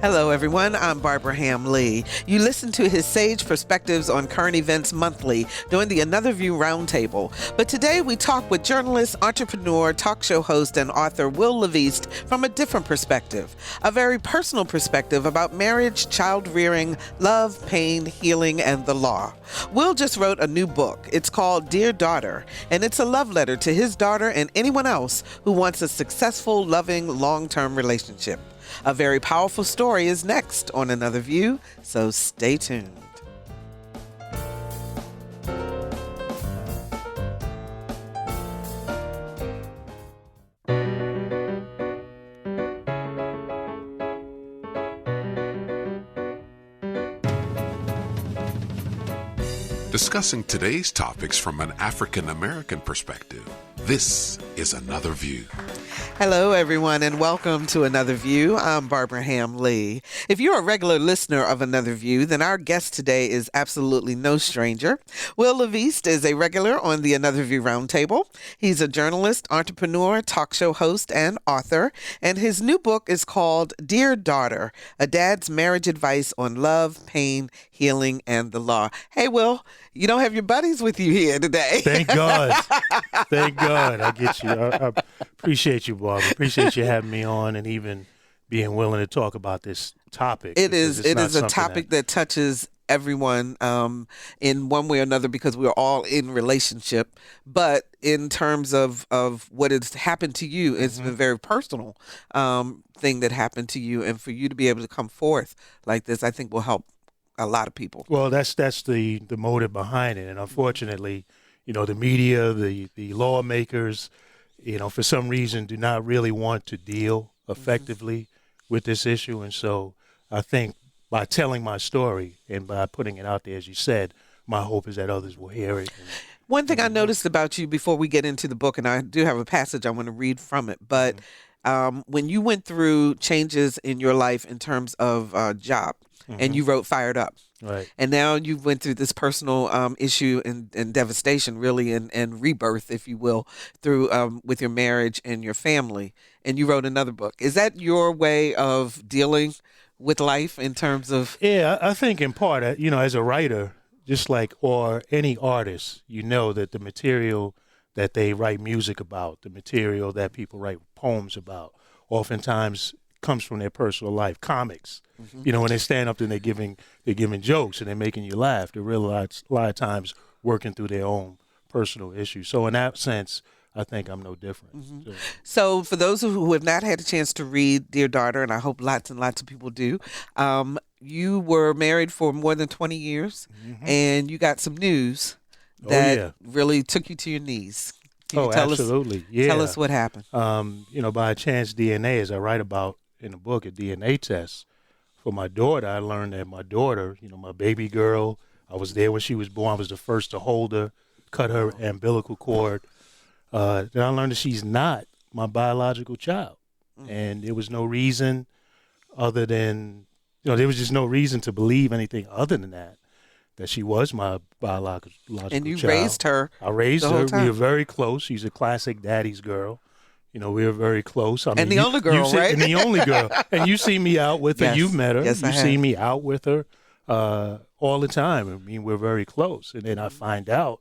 Hello, everyone. I'm Barbara Ham Lee. You listen to his sage perspectives on current events monthly during the Another View Roundtable. But today we talk with journalist, entrepreneur, talk show host, and author Wil LaVeist from a different perspective, a very personal perspective about marriage, child rearing, love, pain, healing, and the law. Wil just wrote a new book. It's called Dear Daughter, and it's a love letter to his daughter and anyone else who wants a successful, loving, long-term relationship. A very powerful story is next on Another View, so stay tuned. Discussing today's topics from an African American perspective, this is Another View. Hello, everyone, and welcome to Another View. I'm Barbara Ham Lee. If you're a regular listener of Another View, then our guest today is absolutely no stranger. Wil LaVeist is a regular on the Another View Roundtable. He's a journalist, entrepreneur, talk show host, and author, and his new book is called Dear Daughter, A Dad's Marriage Advice on Love, Pain, Healing, and the Law. Hey, Wil, you don't have your buddies with you here today. Thank God. Thank God. I get you. I appreciate you, Barbara. Appreciate you having me on and even being willing to talk about this topic. It is a topic that touches everyone in one way or another because we're all in relationship. But in terms of what has happened to you, it's been a very personal thing that happened to you. And for you to be able to come forth like this, I think will help a lot of people. Well, that's the motive behind it. And unfortunately, the media, the lawmakers, for some reason do not really want to deal effectively with this issue. And so I think by telling my story and by putting it out there, as you said, my hope is that others will hear it. One thing I noticed about you before we get into the book, and I do have a passage I want to read from it, but when you went through changes in your life in terms of job, and you wrote Fired Up. Right. And now you went through this personal issue and devastation, really, and rebirth, if you will, through with your marriage and your family. And you wrote another book. Is that your way of dealing with life in terms of? Yeah, I think in part, as a writer, just like or any artist, that the material that they write music about, the material that people write poems about, oftentimes comes from their personal life. Comics, when they stand up and they're giving jokes and they're making you laugh, they're a lot of times working through their own personal issues. So in that sense, I think I'm no different. So for those who have not had a chance to read Dear Daughter, and I hope lots and lots of people do, you were married for more than 20 years, and you got some news that really took you to your knees. Can you tell absolutely. Tell us what happened. By chance DNA, as I write about in the book, a DNA test for my daughter. I learned that my daughter, my baby girl, I was there when she was born. I was the first to hold her, cut her umbilical cord. Then I learned that she's not my biological child. And there was no reason other than, there was just no reason to believe anything other than that she was my biological child. And you raised her. I raised her. Time. We were very close. She's a classic daddy's girl. We were very close. And the only girl, right? And the only girl. And you see me out with her. Yes. You've met her. Yes, you see me out with her all the time. I mean, we're very close. And then I find out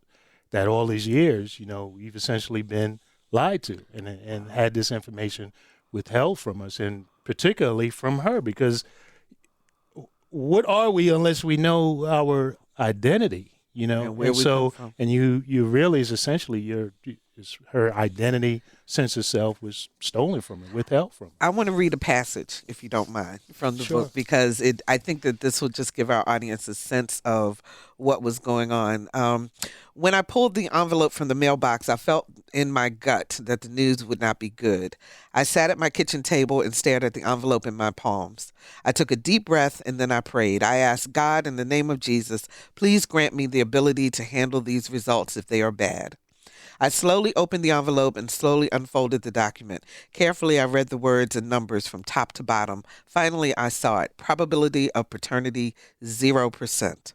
that all these years, we've essentially been lied to and had this information withheld from us, and particularly from her, because what are we unless we know our identity, And where and we so, come from. and you really is essentially her identity, sense of self was stolen from her, withheld from her. I want to read a passage, if you don't mind, from the book, because I think that this will just give our audience a sense of what was going on. When I pulled the envelope from the mailbox, I felt in my gut that the news would not be good. I sat at my kitchen table and stared at the envelope in my palms. I took a deep breath and then I prayed. I asked God, in the name of Jesus, please grant me the ability to handle these results if they are bad. I slowly opened the envelope and slowly unfolded the document. Carefully, I read the words and numbers from top to bottom. Finally, I saw it. Probability of paternity, 0%.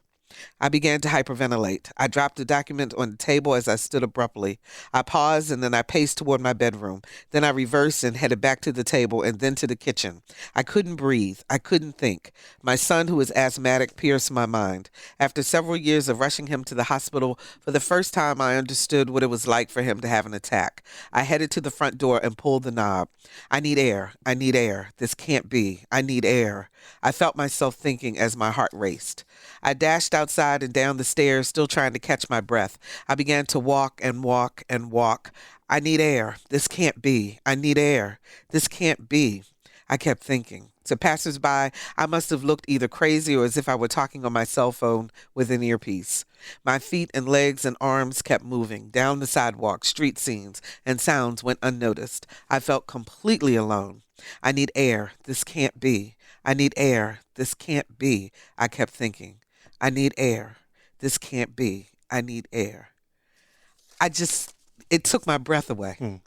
I began to hyperventilate. I dropped the document on the table as I stood abruptly. I paused and then I paced toward my bedroom. Then I reversed and headed back to the table and then to the kitchen. I couldn't breathe. I couldn't think. My son, who was asthmatic, pierced my mind. After several years of rushing him to the hospital, for the first time I understood what it was like for him to have an attack. I headed to the front door and pulled the knob. I need air. I need air. This can't be. I need air. I felt myself thinking as my heart raced. I dashed outside and down the stairs, still trying to catch my breath. I began to walk and walk and walk. I need air. This can't be. I need air. This can't be. I kept thinking. To passersby, I must have looked either crazy or as if I were talking on my cell phone with an earpiece. My feet and legs and arms kept moving. Down the sidewalk, street scenes and sounds went unnoticed. I felt completely alone. I need air. This can't be. I need air. This can't be. I kept thinking. I need air. This can't be. I need air. It took my breath away.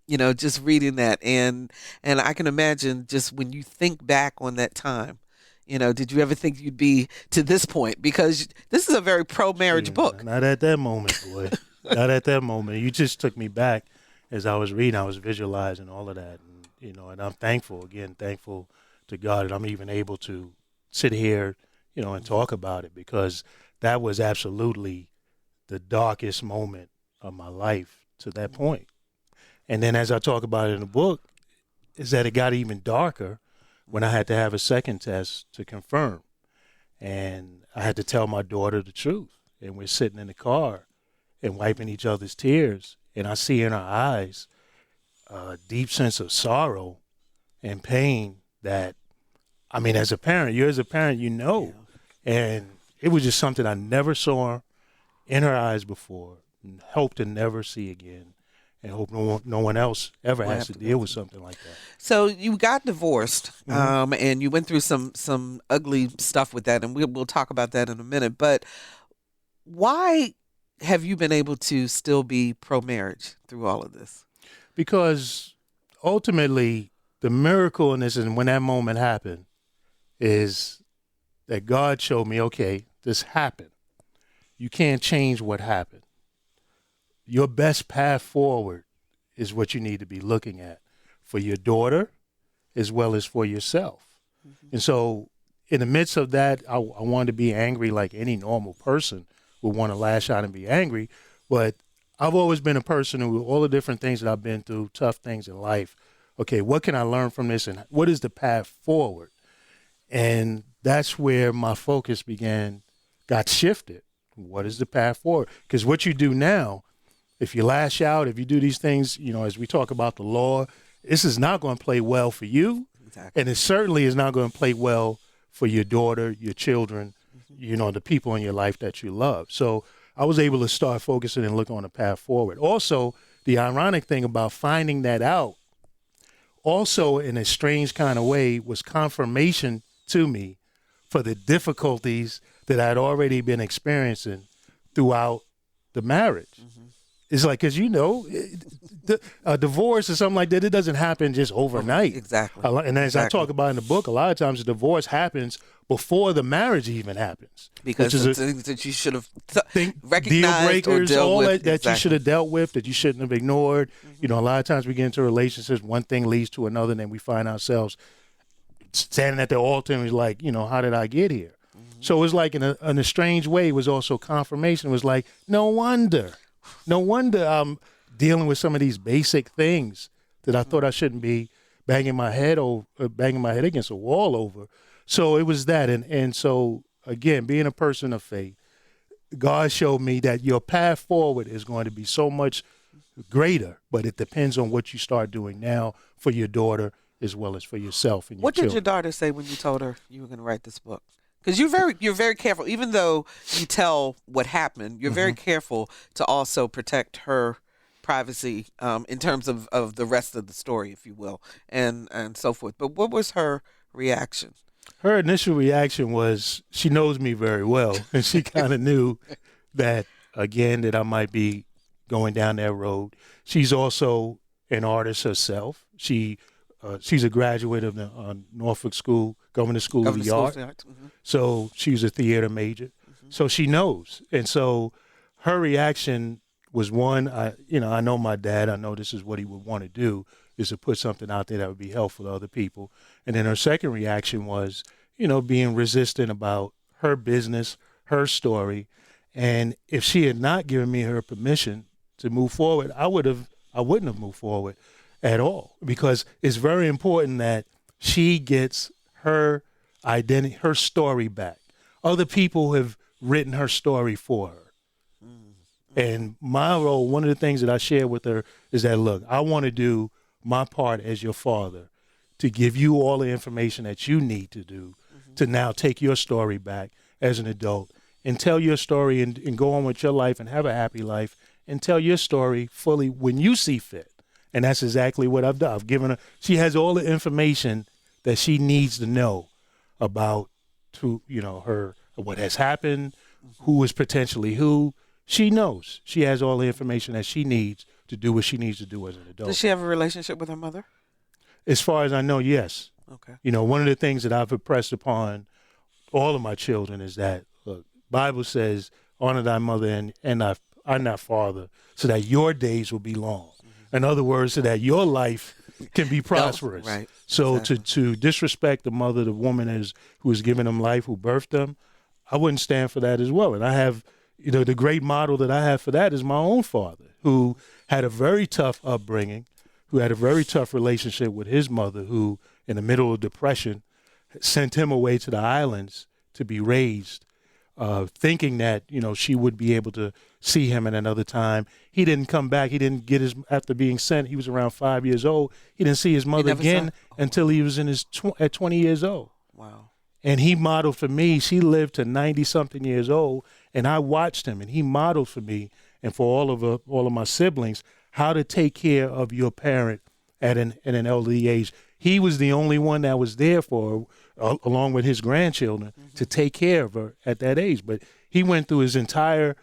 Just reading that. And I can imagine just when you think back on that time, did you ever think you'd be to this point? Because this is a very pro-marriage book. Not at that moment, boy. Not at that moment. You just took me back as I was reading. I was visualizing all of that. And I'm thankful to God that I'm even able to sit here, and talk about it, because that was absolutely the darkest moment of my life to that point. And then as I talk about it in the book, is that it got even darker when I had to have a second test to confirm. And I had to tell my daughter the truth. And we're sitting in the car and wiping each other's tears. And I see in her eyes a deep sense of sorrow and pain that, as a parent, Yeah. And it was just something I never saw in her eyes before and hope to never see again. And hope no one else ever has to deal with something like that. So you got divorced, and you went through some ugly stuff with that, and we'll talk about that in a minute. But why have you been able to still be pro-marriage through all of this? Because ultimately, the miracle in this, and when that moment happened, is that God showed me, okay, this happened. You can't change what happened. Your best path forward is what you need to be looking at for your daughter as well as for yourself. And so in the midst of that, I wanted to be angry like any normal person would want to lash out and be angry. But I've always been a person who, all the different things that I've been through, tough things in life, okay, what can I learn from this and what is the path forward? And that's where my focus got shifted. What is the path forward? Because what you do now, if you lash out, if you do these things, as we talk about the law, this is not going to play well for you. Exactly. And it certainly is not going to play well for your daughter, your children, the people in your life that you love. So I was able to start focusing and look on a path forward. Also, the ironic thing about finding that out, also in a strange kind of way, was confirmation to me for the difficulties that I'd already been experiencing throughout the marriage. It's like, because a divorce or something like that, it doesn't happen just overnight. Exactly. And as I talk about in the book, a lot of times the divorce happens before the marriage even happens. Because things that you should have recognized deal breakers, or dealt all with. that you should have dealt with, that you shouldn't have ignored. A lot of times we get into relationships, one thing leads to another, and then we find ourselves standing at the altar and we're like, how did I get here? So it was like in a strange way, it was also confirmation. It was like, no wonder I'm dealing with some of these basic things that I thought I shouldn't be banging my head against a wall over. So it was that. And so, again, being a person of faith, God showed me that your path forward is going to be so much greater, but it depends on what you start doing now for your daughter as well as for yourself and your What children. did your daughter say when you told her you were going to write this book? Because you're very careful, even though you tell what happened, you're very careful to also protect her privacy in terms of the rest of the story, if you will, and so forth. But what was her reaction? Her initial reaction was, she knows me very well, and she kind of knew that, again, that I might be going down that road. She's also an artist herself. She's a graduate of the Norfolk School, Government School of the Arts. So she's a theater major. So she knows. And so her reaction was one, I know my dad, I know this is what he would want to do, is to put something out there that would be helpful to other people. And then her second reaction was, being resistant about her business, her story. And if she had not given me her permission to move forward, I wouldn't have moved forward at all, because it's very important that she gets her identity, her story back. Other people have written her story for her. And my role, one of the things that I share with her is that, look, I want to do my part as your father to give you all the information that you need to do to now take your story back as an adult and tell your story and go on with your life and have a happy life and tell your story fully when you see fit. And that's exactly what I've done. I've given her, she has all the information that she needs to know about her, what has happened, who is potentially who. She knows. She has all the information that she needs to do what she needs to do as an adult. Does she have a relationship with her mother? As far as I know, yes. Okay. One of the things that I've impressed upon all of my children is that, look, Bible says, honor thy mother and thy father, so that your days will be long. In other words, so that your life can be prosperous. Right. So Exactly. to disrespect the mother, the woman who has given them life, who birthed them, I wouldn't stand for that as well. And I have, the great model that I have for that is my own father, who had a very tough upbringing, who had a very tough relationship with his mother, who in the middle of depression sent him away to the islands to be raised, thinking that, she would be able to see him at another time. He didn't come back. He didn't get after being sent, he was around 5 years old. He didn't see his mother again until he was at 20 years old. Wow. And he modeled for me. She lived to 90-something years old, and I watched him, and he modeled for me and for all of my siblings how to take care of your parent at an elderly age. He was the only one that was there for her, along with his grandchildren, to take care of her at that age. But he went through his entire,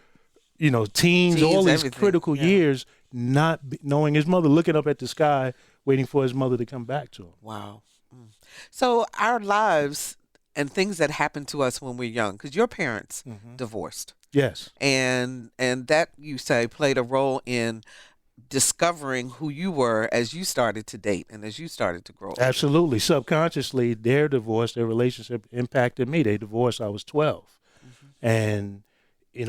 teens, all his everything. critical years, not knowing his mother, looking up at the sky, waiting for his mother to come back to him. Wow. So our lives and things that happen to us when we're young, because your parents divorced. Yes. And that, you say, played a role in discovering who you were as you started to date and as you started to grow up. Absolutely. Subconsciously, their divorce, their relationship impacted me. They divorced, I was 12. And,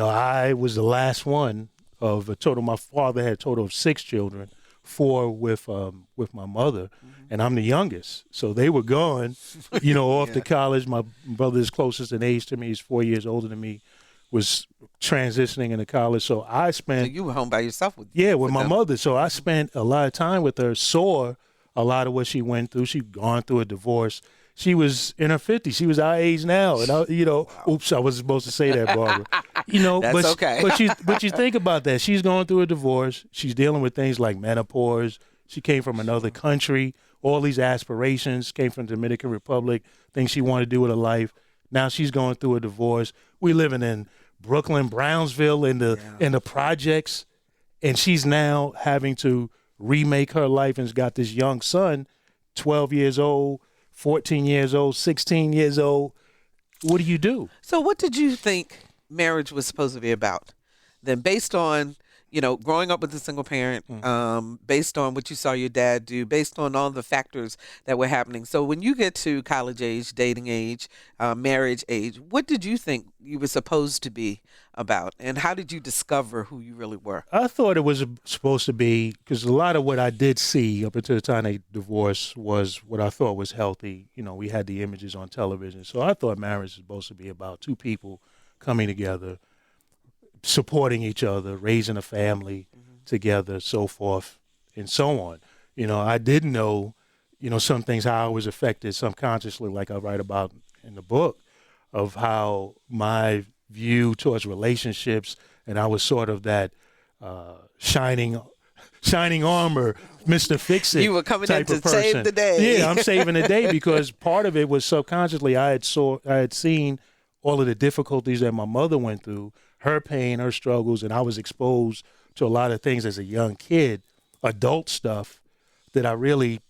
I was the last one of a total. My father had a total of 6 children, 4 with my mother, and I'm the youngest. So they were gone, off to college. My brother is closest in age to me. He's 4 years older than me, was transitioning into college. So I spent... So you were home by yourself with my them. mother. So I spent a lot of time with her, saw a lot of what she went through. She'd gone through a divorce. She was in her 50s. She was our age now. And, oops, I wasn't supposed to say that, Barbara. That's okay. But you think about that. She's going through a divorce. She's dealing with things like menopause. She came from another country. All these aspirations, came from the Dominican Republic, things she wanted to do with her life. Now she's going through a divorce. We're living in Brooklyn, Brownsville, in the projects. And she's now having to remake her life and has got this young son, 12 years old, 14 years old, 16 years old. What do you do? So what did you think marriage was supposed to be about? Then based on, growing up with a single parent, based on what you saw your dad do, based on all the factors that were happening. So when you get to college age, dating age, marriage age, what did you think you were supposed to be about? And how did you discover who you really were? I thought it was supposed to be, because a lot of what I did see up until the time they divorced was what I thought was healthy. We had the images on television. So I thought marriage was supposed to be about 2 people coming together, supporting each other, raising a family together, so forth and so on. I didn't know, some things, how I was affected subconsciously, like I write about in the book, of how my view towards relationships, and I was sort of that shining armor, Mr. Fix-It. You were coming type in of to person. save the day. Yeah, I'm saving the day, because part of it was subconsciously I had seen all of the difficulties that my mother went through, her pain, her struggles, and I was exposed to a lot of things as a young kid, adult stuff that I really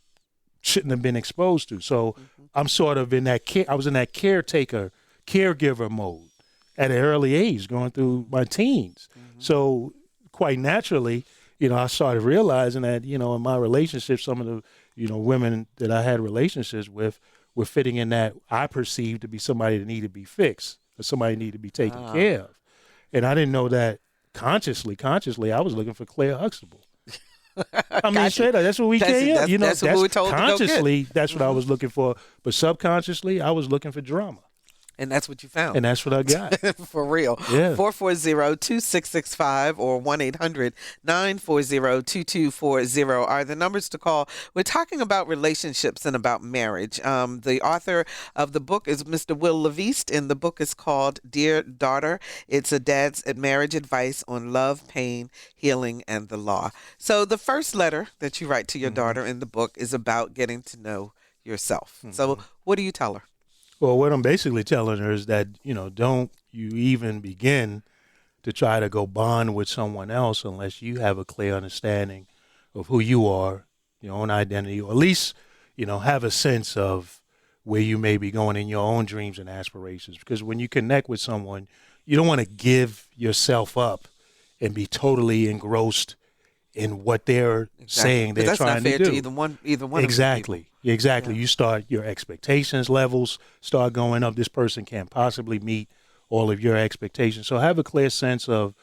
shouldn't have been exposed to. So I'm sort of in that I was in that caregiver mode. at an early age, going through my teens. So quite naturally, I started realizing that, in my relationships, some of the, women that I had relationships with were fitting in that I perceived to be somebody that needed to be fixed or somebody needed to be taken care of. And I didn't know that consciously, I was looking for Claire Huxtable. I mean, straight up, that's what we came up. That's what we were told to go get. Consciously, that's what I was looking for. But subconsciously, I was looking for drama. And that's what you found. And that's what I got. For real. Yeah. 440-2665 or 1-800-940-2240 are the numbers to call. We're talking about relationships and about marriage. The author of the book is Mr. Wil LaVeist, and the book is called Dear Daughter. It's a dad's marriage advice on love, pain, healing, and the law. So the first letter that you write to your daughter in the book is about getting to know yourself. So what do you tell her? Well, what I'm basically telling her is that, don't you even begin to try to go bond with someone else unless you have a clear understanding of who you are, your own identity, or at least, have a sense of where you may be going in your own dreams and aspirations. Because when you connect with someone, you don't want to give yourself up and be totally engrossed in what they're saying they're trying to do. That's not fair to either one Exactly. of them. Exactly. Yeah. You start, your expectations levels start going up. This person can't possibly meet all of your expectations. So have a clear sense of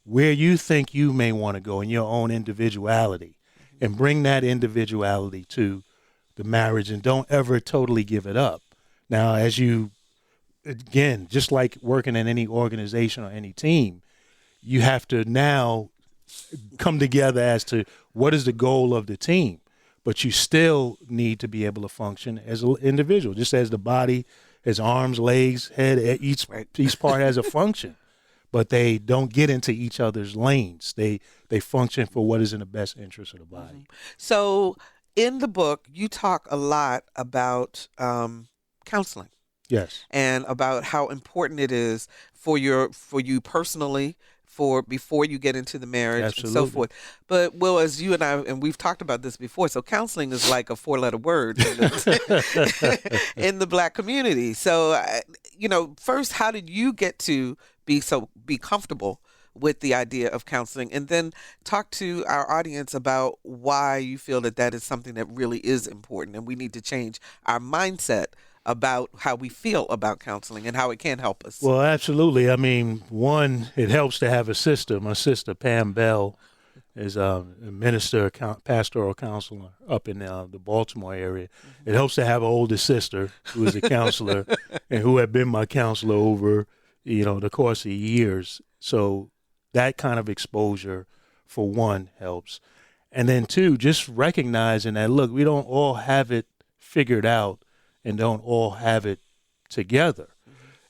where you think you may want to go in your own individuality, and bring that individuality to the marriage, and don't ever totally give it up. Now, again, just like working in any organization or any team, you have to now come together as to what is the goal of the team. But you still need to be able to function as an individual, just as the body has arms, legs, head, each part has a function. But they don't get into each other's lanes. They function for what is in the best interest of the body. So in the book, you talk a lot about counseling. Yes. And about how important it is for you personally, before you get into the marriage. Absolutely. And so forth. But Will, as you and I, and we've talked about this before, so counseling is like a 4-letter word in the Black community. So, first, how did you get to be comfortable with the idea of counseling? And then talk to our audience about why you feel that is something that really is important, and we need to change our mindset about how we feel about counseling and how it can help us. Well, absolutely. I mean, one, it helps to have a sister. My sister, Pam Bell, is a minister, pastoral counselor up in the Baltimore area. It helps to have an older sister who is a counselor and who had been my counselor over, the course of years. So that kind of exposure, for one, helps. And then two, just recognizing that, look, we don't all have it figured out and don't all have it together.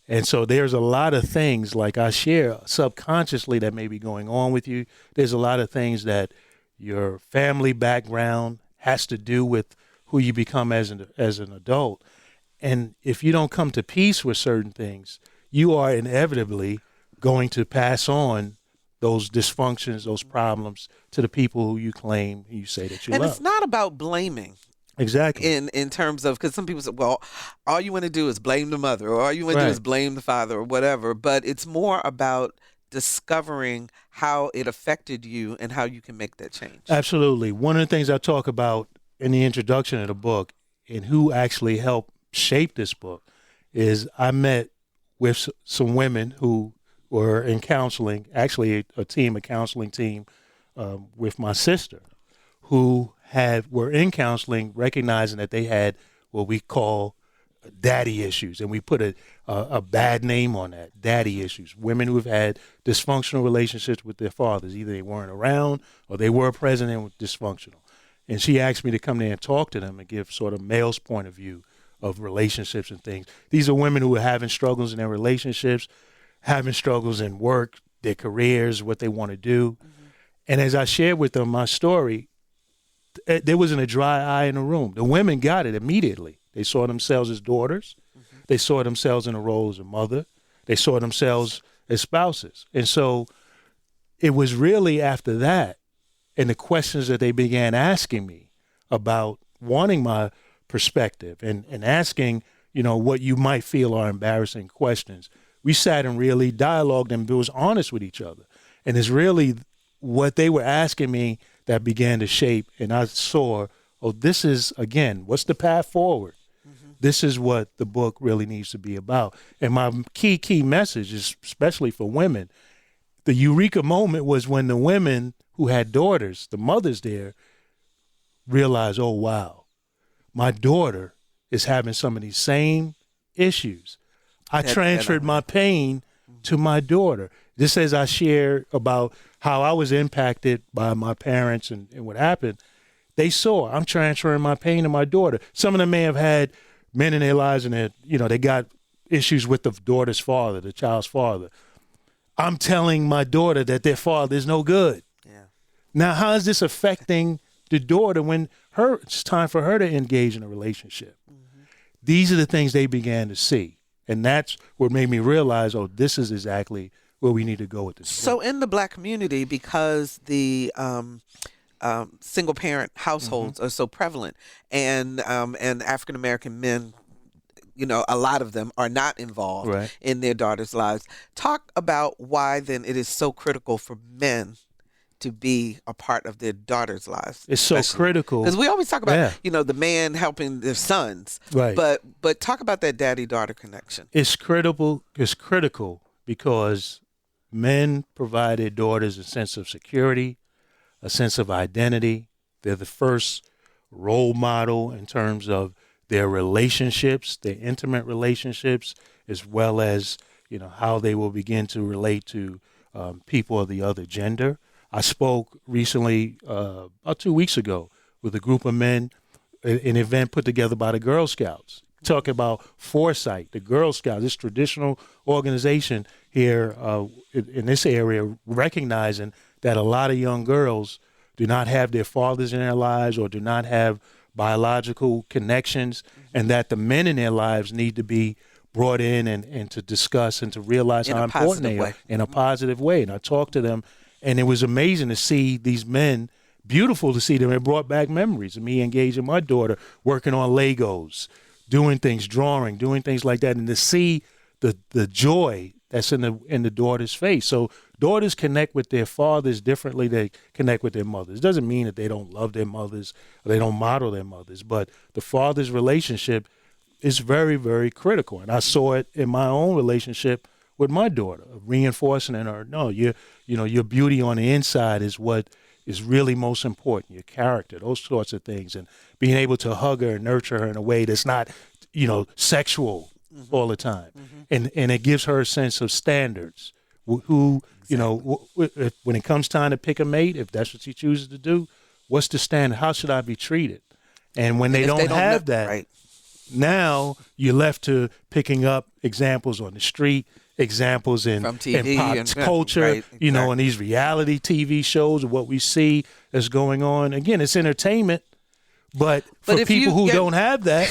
And so there's a lot of things, like I share subconsciously, that may be going on with you. There's a lot of things that your family background has to do with who you become as an adult. And if you don't come to peace with certain things, you are inevitably going to pass on those dysfunctions, those problems to the people who you claim, you say that you love. And it's not about blaming. Exactly. In terms of, because some people say, well, all you want to do is blame the mother, or all you want to do is blame the father, or whatever. But it's more about discovering how it affected you and how you can make that change. Absolutely. One of the things I talk about in the introduction of the book, and who actually helped shape this book, is I met with some women who were in counseling, actually a counseling team with my sister, who were in counseling, recognizing that they had what we call daddy issues, and we put a bad name on that, daddy issues. Women who have had dysfunctional relationships with their fathers, either they weren't around or they were present and were dysfunctional. And she asked me to come there and talk to them and give sort of male's point of view of relationships and things. These are women who are having struggles in their relationships, having struggles in work, their careers, what they want to do. And as I shared with them my story, there wasn't a dry eye in the room. The women got it immediately. They saw themselves as daughters. They saw themselves in the role as a mother. They saw themselves as spouses. And so it was really after that, and the questions that they began asking me about wanting my perspective and asking, what you might feel are embarrassing questions, we sat and really dialogued and was honest with each other. And it's really what they were asking me that began to shape. And I saw, oh, this is, again, what's the path forward? This is what the book really needs to be about. And my key message is, especially for women, the eureka moment was when the women who had daughters, the mothers there, realized, oh, wow, my daughter is having some of these same issues. I transferred my pain to my daughter. Just as I share about how I was impacted by my parents and what happened, they saw I'm transferring my pain to my daughter. Some of them may have had men in their lives and they got issues with the daughter's father, the child's father. I'm telling my daughter that their father is no good. Yeah. Now, how is this affecting the daughter when it's time for her to engage in a relationship? Mm-hmm. These are the things they began to see. And that's what made me realize, oh, this is exactly where we need to go with this. So in the Black community, because the single parent households are so prevalent, and African American men, a lot of them are not involved in their daughters' lives. Talk about why then it is so critical for men to be a part of their daughters' lives. It's so critical. Because we always talk about, the man helping their sons. Right. But talk about that daddy-daughter connection. It's critical. It's critical because men provide their daughters a sense of security, a sense of identity. They're the first role model in terms of their relationships, their intimate relationships, as well as, how they will begin to relate to people of the other gender. I spoke recently, about 2 weeks ago, with a group of men, an event put together by the Girl Scouts, talking about foresight. The Girl Scouts, this traditional organization here in this area, recognizing that a lot of young girls do not have their fathers in their lives or do not have biological connections, and that the men in their lives need to be brought in and to discuss and to realize how important they are in a positive way. And I talked to them, and it was amazing to see these men, beautiful to see them. It brought back memories of me engaging my daughter, working on Legos, doing things, drawing, doing things like that, and to see the joy that's in the daughter's face. So daughters connect with their fathers differently. They connect with their mothers. It doesn't mean that they don't love their mothers or they don't model their mothers, but the father's relationship is very, very critical. And I saw it in my own relationship with my daughter, reinforcing in her, no, your beauty on the inside is what is really most important, your character, those sorts of things, and being able to hug her and nurture her in a way that's not, sexual all the time. And it gives her a sense of standards. Who, when it comes time to pick a mate, if that's what she chooses to do, what's the standard? How should I be treated? And when they don't have that, now you're left to picking up examples on the street, examples in pop culture, and these reality TV shows of what we see that's going on. Again, it's entertainment. But for people who don't have that,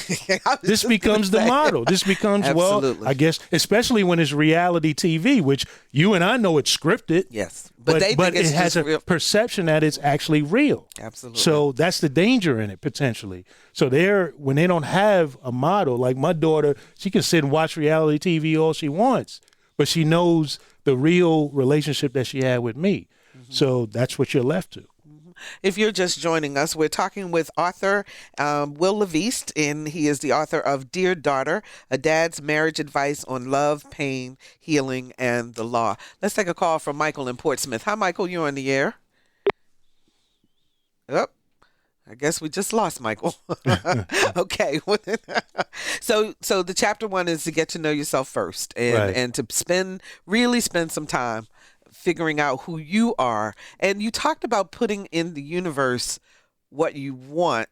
this becomes the model. This becomes, I guess, especially when it's reality TV, which you and I know it's scripted. Yes. But it has a perception that it's actually real. Absolutely. So that's the danger in it, potentially. So when they don't have a model, like my daughter, she can sit and watch reality TV all she wants, but she knows the real relationship that she had with me. So that's what you're left to. If you're just joining us, we're talking with author Wil LaVeist, and he is the author of Dear Daughter, A Dad's Marriage Advice on Love, Pain, Healing, and the Law. Let's take a call from Michael in Portsmouth. Hi, Michael. You're on the air. Oh, I guess we just lost Michael. Okay. So the chapter 1 is to get to know yourself first and to really spend some time figuring out who you are. And you talked about putting in the universe what you want.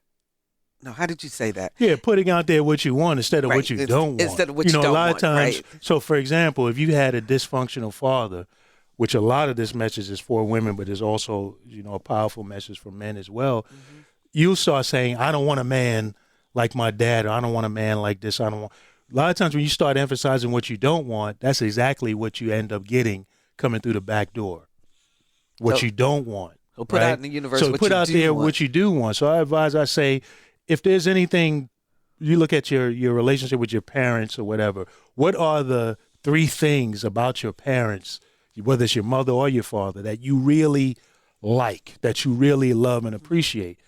No, how did you say that? Yeah, putting out there what you want instead of what you don't want. Instead of what you don't want. A lot of times, so for example, if you had a dysfunctional father, which a lot of this message is for women, but there's also, a powerful message for men as well, you'll start saying, I don't want a man like my dad, or I don't want a man like this. A lot of times when you start emphasizing what you don't want, that's exactly what you end up getting coming through the back door, what you don't want. So put out in the universe what you do want. So put out there what you do want. So I say, if there's anything, you look at your relationship with your parents or whatever, what are the 3 things about your parents, whether it's your mother or your father, that you really like, that you really love and appreciate.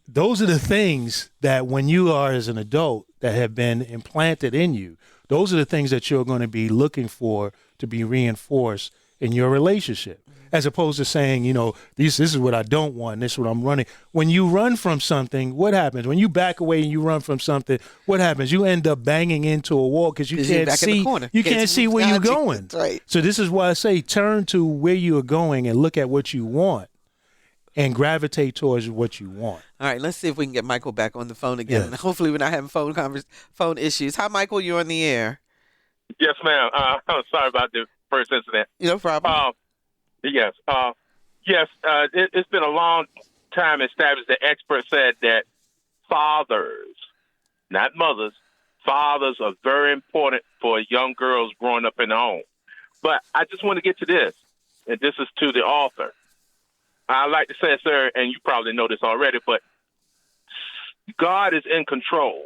Those are the things that when you are as an adult that have been implanted in you, those are the things that you're going to be looking for to be reinforced in your relationship, as opposed to saying, this is what I don't want, this is what I'm running. When you run from something, what happens? When you back away and you run from something, what happens? You end up banging into a wall because you can't see. You can't see where you're going. That's right. So this is why I say turn to where you are going and look at what you want and gravitate towards what you want. All right, let's see if we can get Michael back on the phone again. Yeah. Hopefully we're not having phone issues. Hi, Michael, you're on the air. Yes, ma'am. I'm sorry about the first incident. No problem. Yes. It's been a long time established. The expert said that fathers, not mothers, fathers are very important for young girls growing up in the home. But I just want to get to this, and this is to the author. I like to say, sir, and you probably know this already, but God is in control.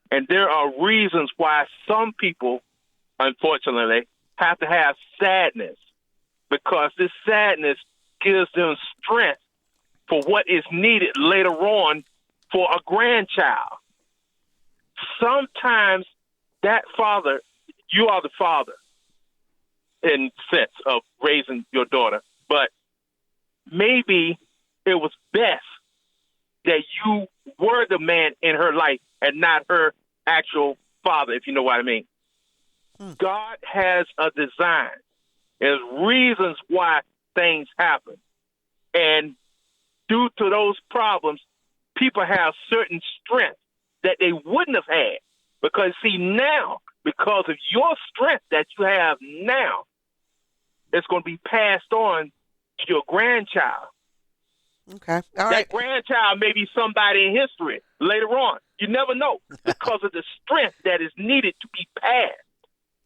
And there are reasons why some people, unfortunately, have to have sadness, because this sadness gives them strength for what is needed later on for a grandchild. Sometimes that father, you are the father in sense of raising your daughter, but maybe it was best that you were the man in her life and not her actual father, if you know what I mean. God has a design. There's reasons why things happen. And due to those problems, people have certain strength that they wouldn't have had. Because, see, now, because of your strength that you have now, it's going to be passed on to your grandchild. Okay. All right. That grandchild may be somebody in history later on. You never know, because of the strength that is needed to be passed.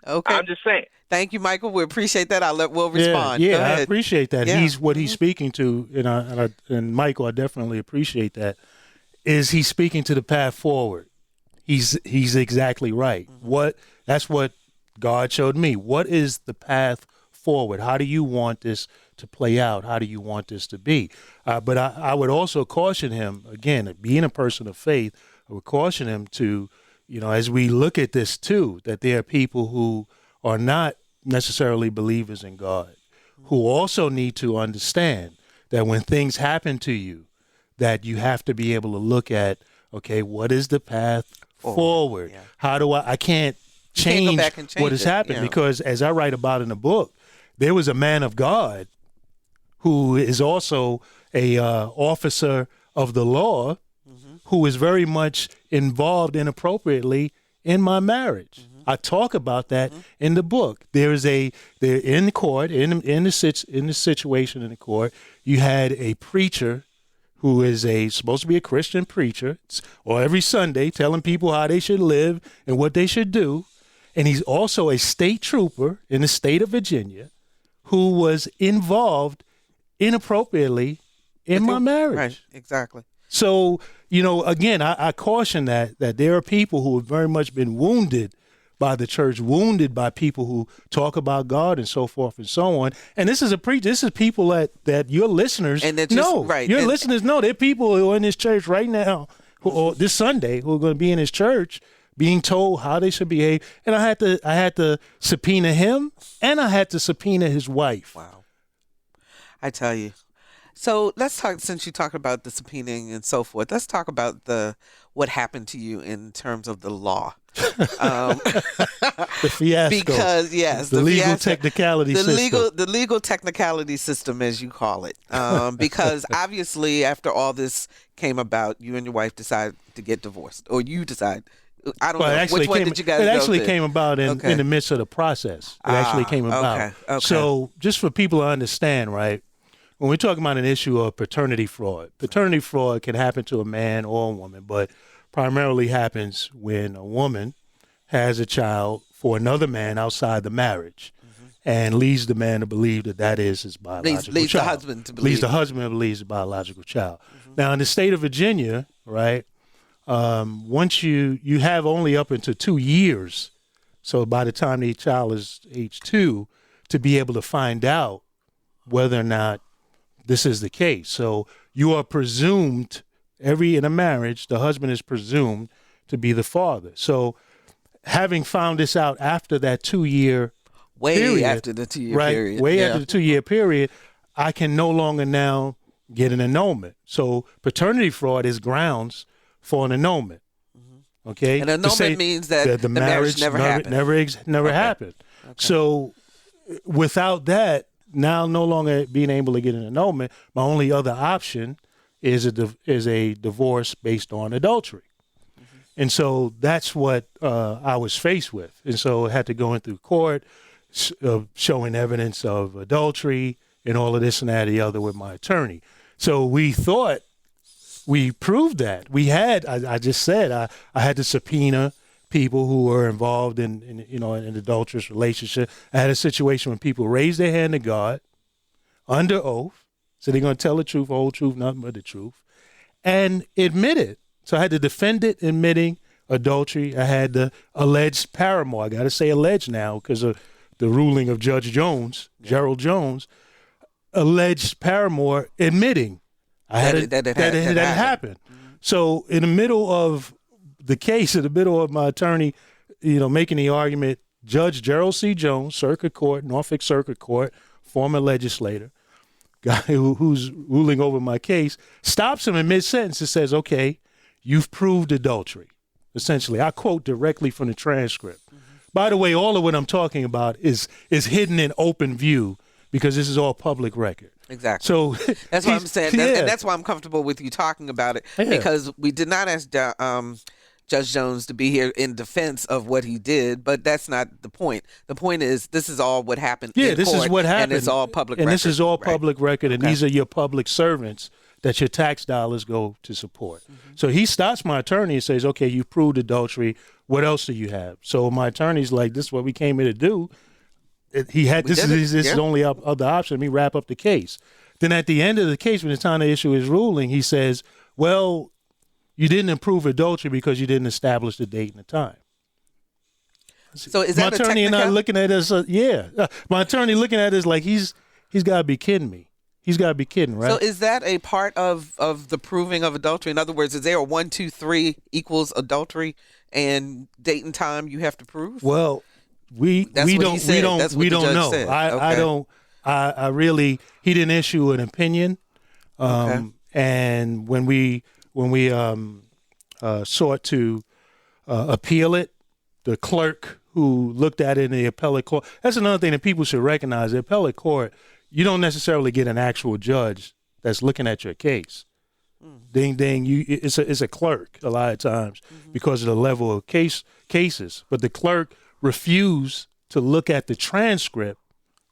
Okay. I'm just saying. Thank you, Michael. We appreciate that. We'll respond. Yeah, Go ahead. I appreciate that. Yeah. He's speaking to, and Michael, I definitely appreciate that. Is he's speaking to the path forward? He's exactly right. That's what God showed me. What is the path forward? How do you want this to play out? How do you want this to be? But I would also caution him, again, being a person of faith, I would caution him to, as we look at this too, that there are people who are not necessarily believers in God, who also need to understand that when things happen to you, that you have to be able to look at, okay, what is the path forward? Yeah. How do I can't change, go back and change what has it, happened, because as I write about in the book, there was a man of God who is also a officer of the law, who is very much involved inappropriately in my marriage. I talk about that in the book. They're in court, in the situation in the court. You had a preacher who is supposed to be a Christian preacher, or every Sunday telling people how they should live and what they should do. And he's also a state trooper in the state of Virginia who was involved inappropriately in my marriage. Right, exactly. So, again, I caution that there are people who have very much been wounded by the church, wounded by people who talk about God and so forth and so on. And this is people that your listeners know. Right. Your listeners know. There are people who are in this church right now, or this Sunday, who are going to be in this church being told how they should behave. And I had to subpoena him, and I had to subpoena his wife. Wow. I tell you. So let's talk, since you talk about the subpoenaing and so forth, let's talk about what happened to you in terms of the law. The fiasco. Because, yes. The legal fiasco, technicality system. The legal technicality system, as you call it. Because obviously after all this came about, you and your wife decided to get divorced. Or you decide. I don't know. Which one did you guys go to? It actually came about in the midst of the process. It actually came about. Okay. So just for people to understand, right, when we're talking about an issue of paternity fraud can happen to a man or a woman, but primarily happens when a woman has a child for another man outside the marriage and leads the man to believe that is his biological leads child. The husband to believe. Leads the husband to believe his biological child. Now, in the state of Virginia, right, once you have only up until 2 years So by the time the child is age 2, to be able to find out whether or not this is the case. So you are presumed, in a marriage, the husband is presumed to be the father. So having found this out after that 2-year period, after the 2-year period. After the 2-year period, I can no longer now get an annulment. So paternity fraud is grounds for an annulment. Okay? An annulment means that the marriage never happened. Never happened. Okay. So without that, now no longer being able to get an annulment, my only other option is a divorce based on adultery. And so that's what I was faced with. And so I had to go in through court, showing evidence of adultery and all of this and that and the other with my attorney. So we thought we proved that. We had, I just said, I had to subpoena people who were involved in an adulterous relationship. I had a situation when people raised their hand to God under oath, so they're going to tell the truth, whole truth, nothing but the truth, and admit it. So I had the defendant admitting adultery. I had the alleged paramour. I got to say alleged now because of the ruling of Judge Jones, Gerald Jones, alleged paramour admitting that it happened. Mm-hmm. So in the middle of the case, in the middle of my attorney, making the argument, Judge Gerald C. Jones, Circuit Court, Norfolk Circuit Court, former legislator, guy who's ruling over my case, stops him in mid-sentence and says, okay, you've proved adultery. Essentially, I quote directly from the transcript. Mm-hmm. By the way, all of what I'm talking about is hidden in open view because this is all public record. Exactly. So that's what I'm saying. And that's why I'm comfortable with you talking about it, because we did not ask Judge Jones to be here in defense of what he did, but that's not the point. The point is this is all what happened in this court, is what happened. And it's all public record. And this is all public record, and these are your public servants that your tax dollars go to support. Mm-hmm. So he stops my attorney and says, okay, you proved adultery. What else do you have? So my attorney's like, this is what we came here to do. This is only other option. Let me wrap up the case. Then at the end of the case, when it's time to issue his ruling, he says, well, you didn't prove adultery because you didn't establish the date and the time. So is that my attorney and I looking at us? My attorney looking at us like he's got to be kidding me. He's got to be kidding, right? So is that a part of the proving of adultery? In other words, is there a 1, 2, 3 equals adultery and date and time you have to prove? Well, we don't know. I really, he didn't issue an opinion. And when we sought to appeal it, the clerk who looked at it in the appellate court, that's another thing that people should recognize. The appellate court, you don't necessarily get an actual judge that's looking at your case. Ding, ding. It's a clerk a lot of times because of the level of cases. But the clerk refused to look at the transcript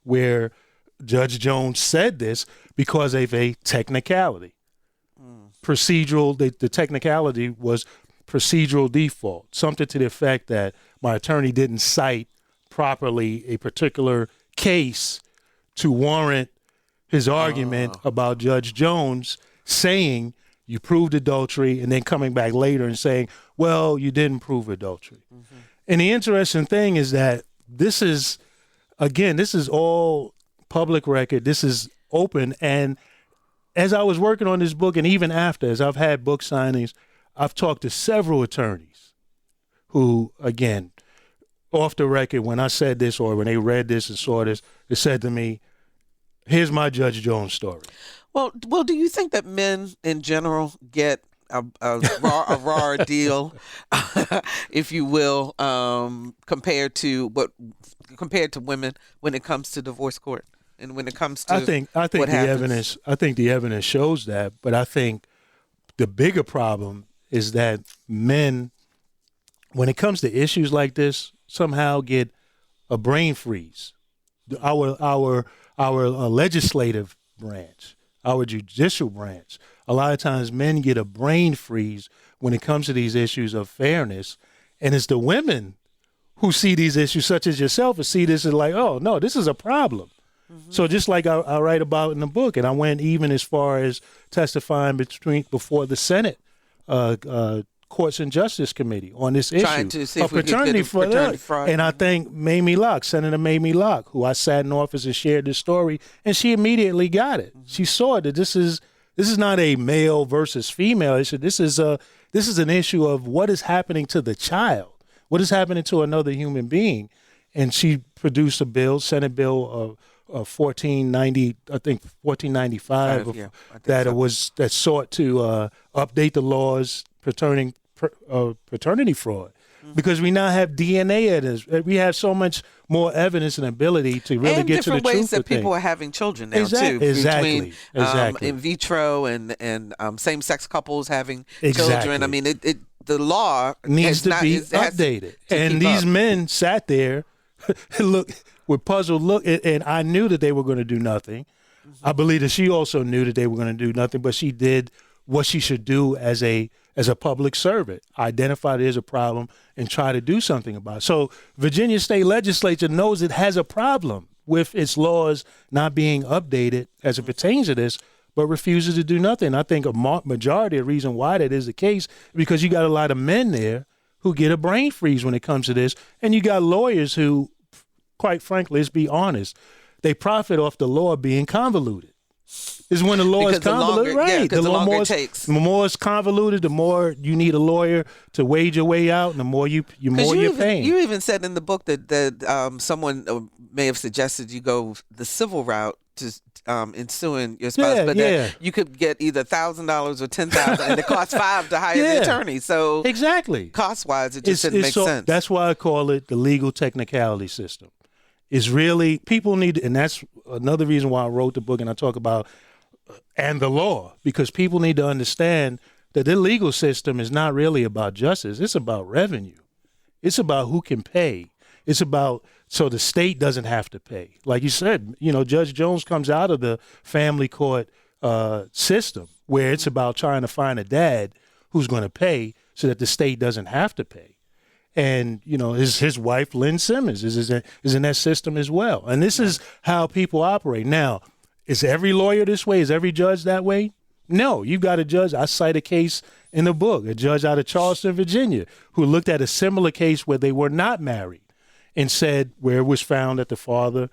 where Judge Jones said this because of a technicality. Procedural, the technicality was procedural default, something to the effect that my attorney didn't cite properly a particular case to warrant his argument about Judge Jones saying you proved adultery and then coming back later and saying, well, you didn't prove adultery. Mm-hmm. And the interesting thing is that this is all public record. This is open. And as I was working on this book, and even after, as I've had book signings, I've talked to several attorneys who, again, off the record, when I said this or when they read this and saw this, they said to me, here's my Judge Jones story. Well, do you think that men in general get a raw deal, if you will, compared to women when it comes to divorce court and when it comes to I think the evidence shows that, but I think the bigger problem is that men, when it comes to issues like this, somehow get a brain freeze. Our legislative branch, our judicial branch, a lot of times men get a brain freeze when it comes to these issues of fairness, and it's the women who see these issues, such as yourself, and see this as like, oh no, this is a problem. Mm-hmm. So just like I write about in the book, and I went even as far as testifying before the Senate Courts and Justice Committee on this issue Trying to see if of we could get paternity a paternity fraud. And I think Mamie Locke, Senator Mamie Locke, who I sat in office and shared this story, and she immediately got it. She saw that this is not a male versus female issue. This is an issue of what is happening to the child, what is happening to another human being. And she produced a bill, Senate Bill 1490, I think 1495, that sought to update the laws pertaining paternity fraud, because we now have DNA evidence. We have so much more evidence and ability to really get to the truth of things. And different ways that people are having children now too. Exactly. In vitro and same-sex couples having children. I mean, the law needs to be updated. And these men sat there, with puzzled look, and I knew that they were going to do nothing. I believe that she also knew that they were going to do nothing, but she did what she should do as a public servant, identify there's a problem and try to do something about it. So Virginia State Legislature knows it has a problem with its laws not being updated as it pertains to this, but refuses to do nothing. I think a majority of the reason why that is the case is because you got a lot of men there who get a brain freeze when it comes to this, and you got lawyers who, quite frankly, let's be honest, they profit off the law being convoluted. Is when the law is convoluted, right? The longer it takes. The more it's convoluted, the more you need a lawyer to wade your way out, and the more you're paying. You even said in the book that someone may have suggested you go the civil route to in suing your spouse, but that you could get either $1,000 or $10,000, and it costs $5 to hire the attorney. So exactly, cost-wise, it just didn't make sense. That's why I call it the legal technicality system. Is really, people need, and that's another reason why I wrote the book and I talk about and the law, because people need to understand that the legal system is not really about justice. It's about revenue. It's about who can pay. It's about so the state doesn't have to pay. Like you said, Judge Jones comes out of the family court system where it's about trying to find a dad who's going to pay so that the state doesn't have to pay. And, his wife, Lynn Simmons, is in that system as well. And this is how people operate. Now, is every lawyer this way? Is every judge that way? No. You've got a judge. I cite a case in the book, a judge out of Charleston, Virginia, who looked at a similar case where they were not married and said where it was found that the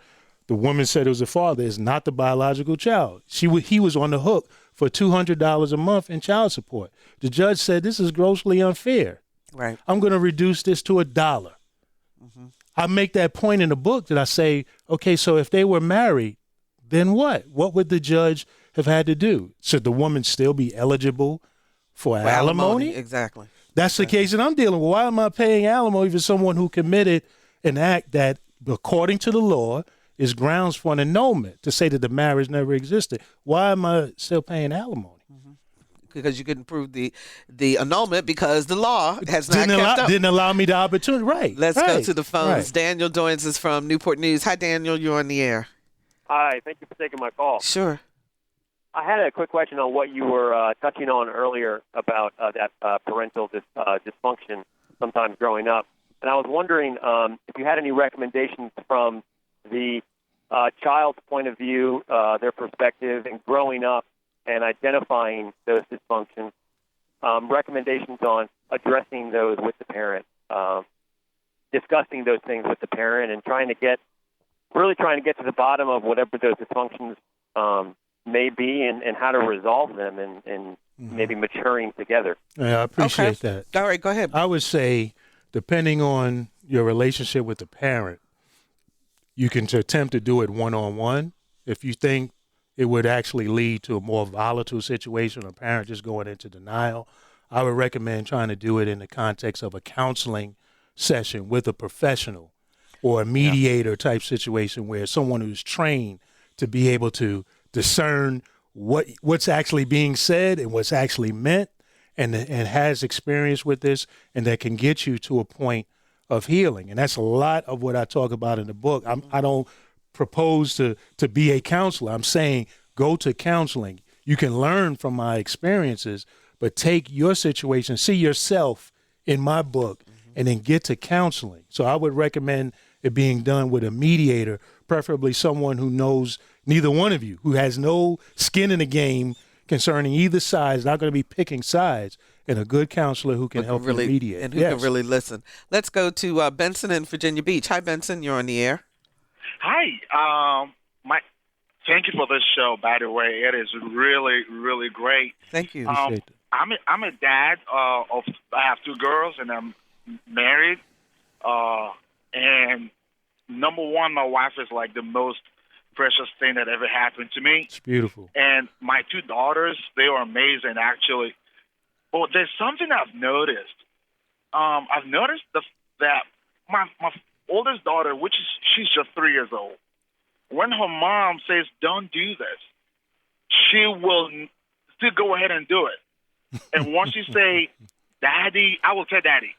woman said it was the father, is not the biological child. He was on the hook for $200 a month in child support. The judge said this is grossly unfair. Right. I'm going to reduce this to $1. Mm-hmm. I make that point in the book that I say, okay, so if they were married, then what? What would the judge have had to do? Should the woman still be eligible for alimony? Exactly. That's the case that I'm dealing with. Why am I paying alimony for someone who committed an act that, according to the law, is grounds for an annulment to say that the marriage never existed? Why am I still paying alimony? Because you couldn't prove the annulment because the law has not kept up. Didn't allow me the opportunity. Right. Let's go to the phones. Right. Daniel Doyens is from Newport News. Hi, Daniel. You're on the air. Hi. Thank you for taking my call. Sure. I had a quick question on what you were touching on earlier about that parental dysfunction sometimes growing up. And I was wondering if you had any recommendations from the child's point of view, their perspective, and growing up and identifying those dysfunctions, recommendations on addressing those with the parent, discussing those things with the parent, and trying to get to the bottom of whatever those dysfunctions may be and how to resolve them and maybe maturing together. Yeah, I appreciate that. All right, go ahead. I would say, depending on your relationship with the parent, you can attempt to do it one-on-one. If you think it would actually lead to a more volatile situation, a parent just going into denial, I would recommend trying to do it in the context of a counseling session with a professional or a mediator type situation where someone who's trained to be able to discern what's actually being said and what's actually meant and has experience with this, and that can get you to a point of healing. And that's a lot of what I talk about in the book. I don't propose to be a counselor. I'm saying go to counseling. You can learn from my experiences, but take your situation, see yourself in my book, and then get to counseling. So I would recommend it being done with a mediator, preferably someone who knows neither one of you, who has no skin in the game concerning either side, is not going to be picking sides, and a good counselor who can help you mediate. And who can really listen. Let's go to Benson in Virginia Beach. Hi, Benson. You're on the air. Hi. Thank you for this show, by the way. It is really, really great. Thank you. I'm a dad I have 2 girls, and I'm married. And number one, my wife is like the most precious thing that ever happened to me. It's beautiful. And my 2 daughters, they are amazing, actually. But there's something I've noticed. I've noticed that my oldest daughter, she's just 3 years old, when her mom says, don't do this, she will still go ahead and do it. And once you say, Daddy, I will say Daddy,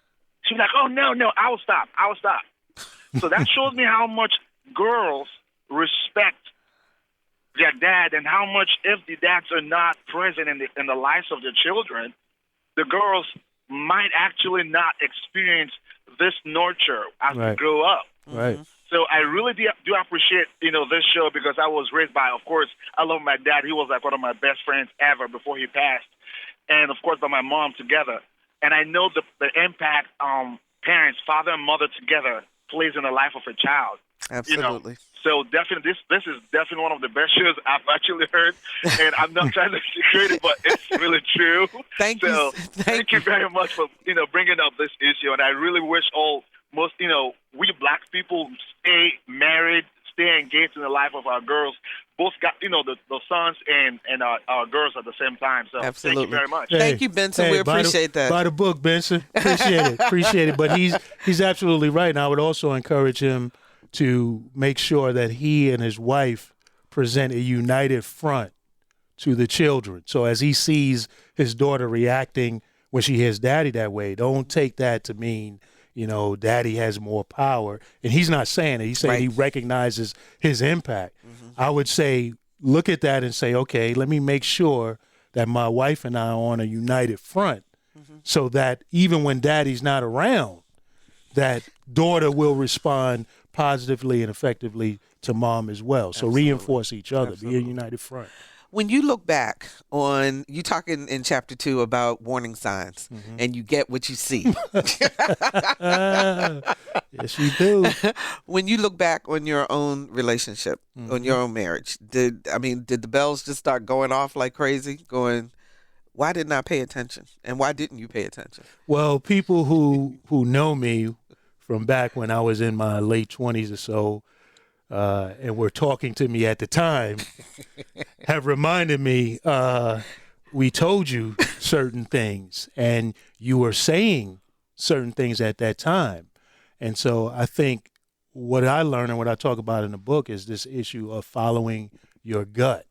she'll be like, oh, no, I will stop. So that shows me how much girls respect their dad, and how much, if the dads are not present in the lives of their children, the girls might actually not experience this nurture as they grow up. Right. So I really do appreciate, this show, because I was raised by, of course, I love my dad. He was like one of my best friends ever before he passed. And, of course, by my mom together. And I know the impact parents, father and mother together, plays in the life of a child. Absolutely. So definitely, this is definitely one of the best shows I've actually heard. And I'm not trying to secret it, but it's really true. Thank you very much for, bringing up this issue. And I really wish we black people stay married, stay engaged in the life of our girls. Both got, the sons and our girls at the same time. So absolutely. Thank you very much. Thank you, Benson. We appreciate that. Buy the book, Benson. Appreciate it. But he's absolutely right. And I would also encourage him to make sure that he and his wife present a united front to the children. So as he sees his daughter reacting when she hears Daddy that way, don't take that to mean, Daddy has more power. And he's not saying it. He's saying he recognizes his impact. Mm-hmm. I would say, look at that and say, okay, let me make sure that my wife and I are on a united front, so that even when Daddy's not around, that daughter will respond positively and effectively to mom as well. So reinforce each other. Absolutely. Be a united front. When you look back on, you talk in chapter 2 about warning signs, and you get what you see. Yes, you do. When you look back on your own relationship, on your own marriage, did the bells just start going off like crazy? Going, why didn't I pay attention? And why didn't you pay attention? Well, people who know me from back when I was in my late 20s or so, and were talking to me at the time, have reminded me, we told you certain things, and you were saying certain things at that time. And so I think what I learned and what I talk about in the book is this issue of following your gut.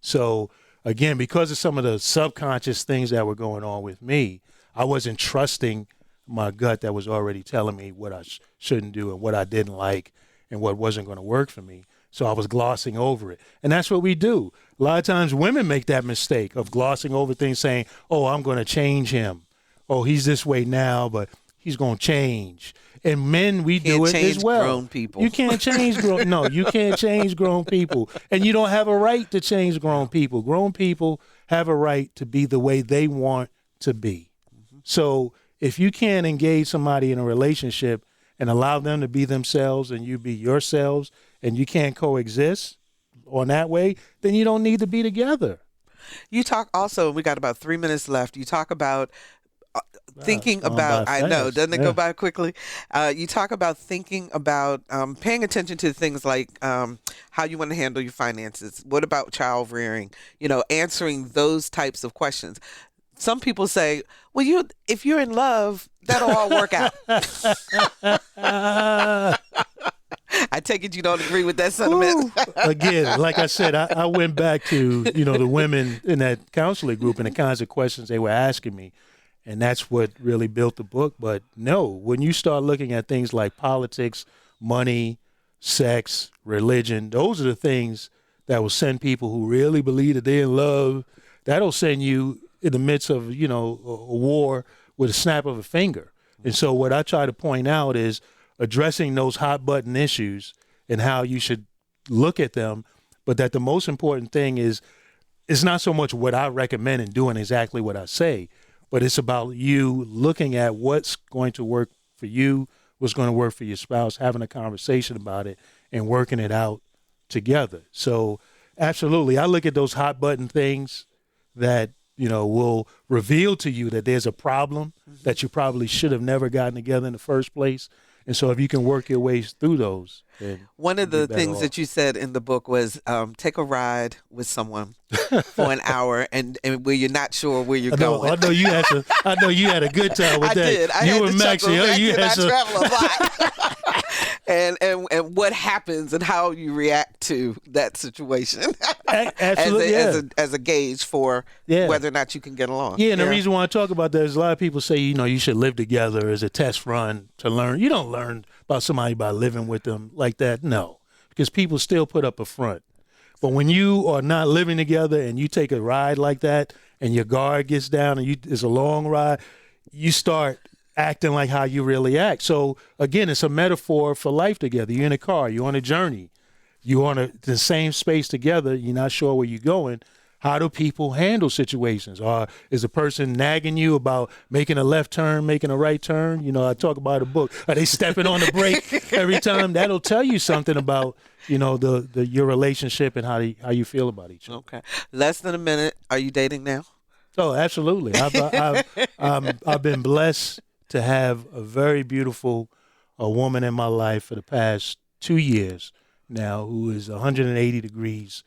So again, because of some of the subconscious things that were going on with me, I wasn't trusting my gut that was already telling me what I shouldn't do and what I didn't like and what wasn't going to work for me. So I was glossing over it. And that's what we do. A lot of times women make that mistake of glossing over things, saying, oh, I'm going to change him. Oh, he's this way now, but he's going to change. And men, we do it as well. Grown people. You can't change you can't change grown people. And you don't have a right to change grown people. Grown people have a right to be the way they want to be. So if you can't engage somebody in a relationship and allow them to be themselves and you be yourselves, and you can't coexist on that way, then you don't need to be together. You talk also, we got about 3 minutes left. You talk about thinking about, I know, doesn't it go by quickly? You talk about thinking about paying attention to things like how you want to handle your finances. What about child rearing? Answering those types of questions. Some people say, well, if you're in love, that'll all work out. I take it you don't agree with that sentiment. Again, like I said, I went back to, the women in that counseling group and the kinds of questions they were asking me. And that's what really built the book. But no, when you start looking at things like politics, money, sex, religion, those are the things that will send people who really believe that they're in love. That'll send you in the midst of, a war with a snap of a finger. And so what I try to point out is addressing those hot button issues and how you should look at them, but that the most important thing is, it's not so much what I recommend and doing exactly what I say, but it's about you looking at what's going to work for you, what's going to work for your spouse, having a conversation about it, and working it out together. So absolutely, I look at those hot button things that, will reveal to you that there's a problem that you probably should have never gotten together in the first place. And so if you can work your ways through those. One of the things that you said in the book was take a ride with someone for an hour and where you're not sure where you're going. I know you had a good time with that. I did. I you had and to Max, chuckle. I some... travel a lot. and what happens and how you react to that situation Absolutely, as a gauge for whether or not you can get along. Yeah, and the reason why I talk about that is a lot of people say, you should live together as a test run to learn. You don't learn about somebody by living with them like that. No, because people still put up a front. But when you are not living together and you take a ride like that and your guard gets down and it's a long ride, you start acting like how you really act. So again, it's a metaphor for life together. You're in a car, you're on a journey, you're on the same space together, you're not sure where you're going. How do people handle situations? Or is a person nagging you about making a left turn, making a right turn? I talk about a book. Are they stepping on the brake every time? That'll tell you something about, your relationship and how you feel about each other. Okay. Less than a minute. Are you dating now? Oh, absolutely. I've been blessed to have a very beautiful woman in my life for the past 2 years now who is 180 degrees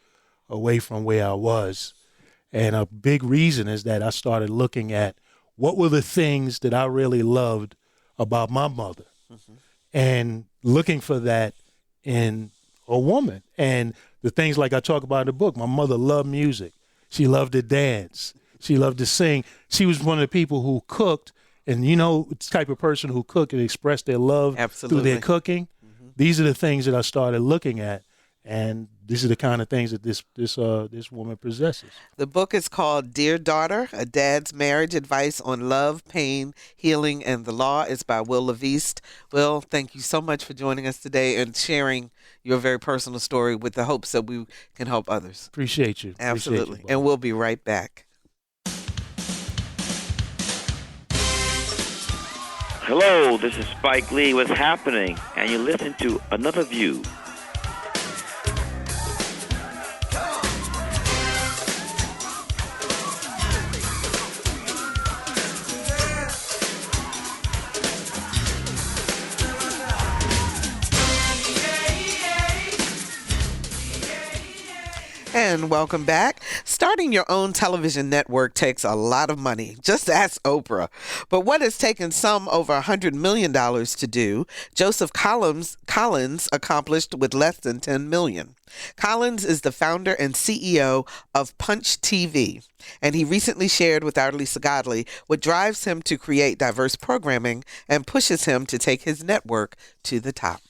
away from where I was. And a big reason is that I started looking at what were the things that I really loved about my mother and looking for that in a woman. And the things like I talk about in the book, my mother loved music. She loved to dance. She loved to sing. She was one of the people who cooked. And the type of person who cook and express their love through their cooking. These are the things that I started looking at, and these are the kind of things that this woman possesses. The book is called Dear Daughter, A Dad's Marriage Advice on Love, Pain, Healing, and the Law. It's by Wil LaVeist. Wil, thank you so much for joining us today and sharing your very personal story with the hopes that we can help others. Appreciate you. Absolutely. Appreciate you, and we'll be right back. Hello, this is Spike Lee. What's happening? And you listen to Another View. And welcome back. Starting your own television network takes a lot of money. Just ask Oprah. But what has taken some over $100 million to do, Joseph Collins accomplished with less than $10 million. Collins is the founder and CEO of Punch TV, and he recently shared with our Lisa Godley what drives him to create diverse programming and pushes him to take his network to the top.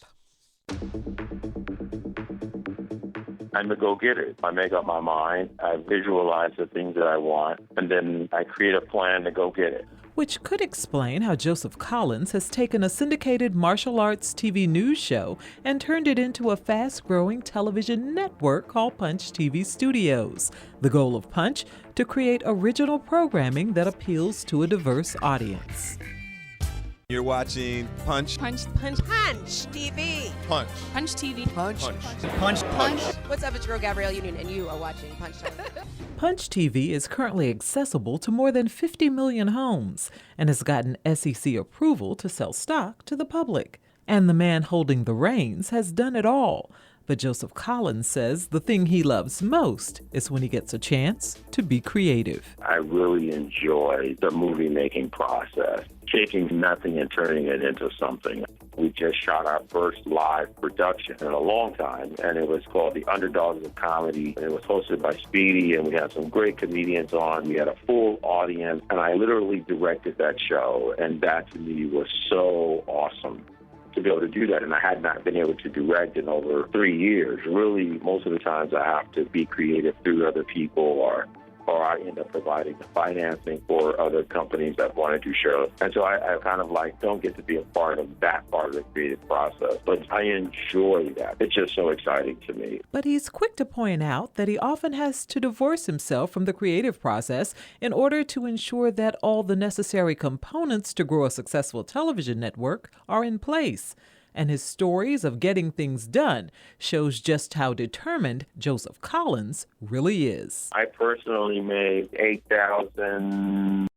I'm a go-getter. I make up my mind. I visualize the things that I want, and then I create a plan to go get it. Which could explain how Joseph Collins has taken a syndicated martial arts TV news show and turned it into a fast-growing television network called Punch TV Studios. The goal of Punch, to create original programming that appeals to a diverse audience. You're watching Punch. Punch TV. Punch. Punch TV. Punch. What's up, it's your girl Gabrielle Union, and you are watching Punch TV. Punch TV is currently accessible to more than 50 million homes and has gotten SEC approval to sell stock to the public. And the man holding the reins has done it all. But Joseph Collins says the thing he loves most is when he gets a chance to be creative. I really enjoy the movie-making process, taking nothing and turning it into something. We just shot our first live production in a long time, and it was called The Underdogs of Comedy. It was hosted by Speedy, and we had some great comedians on. We had a full audience, and I literally directed that show, and that to me was so awesome to be able to do that. And I had not been able to direct in over 3 years. Really, most of the times I have to be creative through other people or or I end up providing the financing for other companies that want to do shows. And so I kind of like don't get to be a part of that part of the creative process, but I enjoy that. It's just so exciting to me. But he's quick to point out that he often has to divorce himself from the creative process in order to ensure that all the necessary components to grow a successful television network are in place. And his stories of getting things done shows just how determined Joseph Collins really is. I personally made $8,000.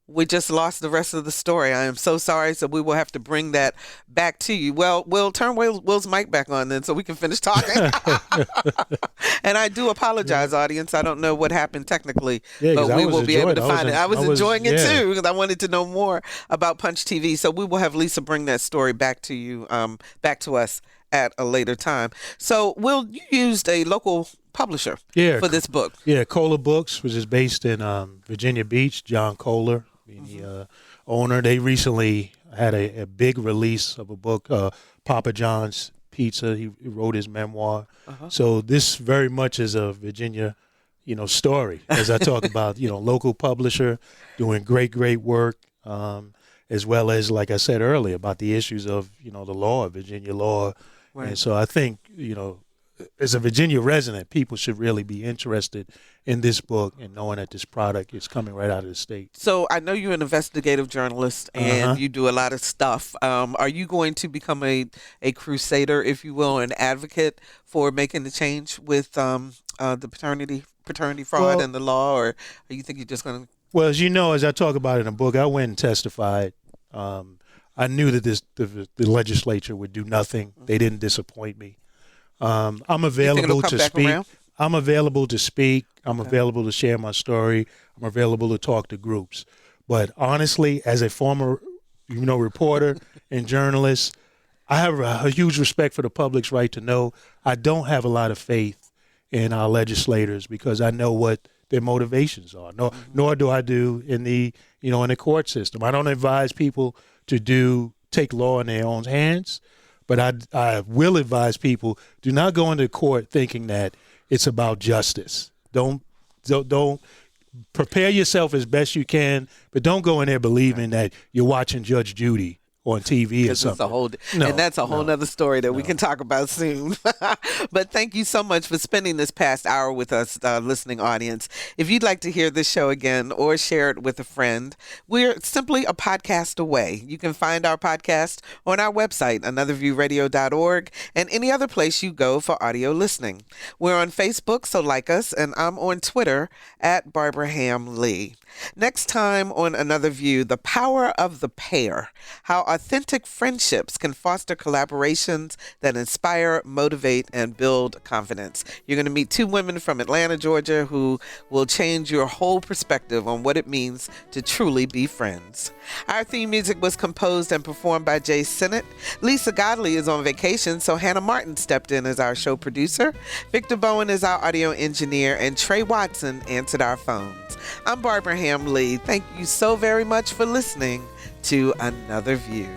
We just lost the rest of the story. I am so sorry, so we will have to bring that back to you. Well, we'll turn Will's mic back on then so we can finish talking. And I do apologize, audience. I don't know what happened technically, but we will be able to find it. I was enjoying it too because I wanted to know more about Punch TV. So we will have Lisa bring that story back to you, back to us at a later time. So, Will, you used a local publisher for this book. Yeah, Kohler Books, which is based in Virginia Beach. John Kohler, the owner. They recently had a big release of a book, Papa John's Pizza. He wrote his memoir. So this very much is a Virginia, story. As I talk about, local publisher doing great work, as well as, like I said earlier, about the issues of, the law, Virginia law. Right. And so I think, as a Virginia resident, people should really be interested in this book and knowing that this product is coming right out of the state. So I know you're an investigative journalist and you do a lot of stuff. Are you going to become a crusader, if you will, an advocate for making the change with the paternity fraud and the law, or you think you're just going to? Well, as you know, as I talk about in the book, I went and testified. I knew that the legislature would do nothing. They didn't disappoint me. I'm available to speak. I'm available to speak. I'm available to share my story. I'm available to talk to groups. But honestly, as a former, reporter and journalist, I have a huge respect for the public's right to know. I don't have a lot of faith in our legislators because I know what their motivations are. Nor do I do in the court system. I don't advise people to take law in their own hands. But I will advise people, do not go into court thinking that it's about justice. Don't prepare yourself as best you can, but don't go in there believing that you're watching Judge Judy on TV or something. And that's a whole nother story that we can talk about soon. But thank you so much for spending this past hour with us, listening audience. If you'd like to hear this show again or share it with a friend, we're simply a podcast away. You can find our podcast on our website, anotherviewradio.org, and any other place you go for audio listening. We're on Facebook, so like us, and I'm on Twitter at Barbara Ham Lee. Next time on Another View, the power of the pair, how authentic friendships can foster collaborations that inspire, motivate, and build confidence. You're going to meet two women from Atlanta, Georgia, who will change your whole perspective on what it means to truly be friends. Our theme music was composed and performed by Jay Sennett. Lisa Godley is on vacation, so Hannah Martin stepped in as our show producer. Victor Bowen is our audio engineer, and Trey Watson answered our phones. I'm Barbara Ham Lee. Thank you so very much for listening to Another View.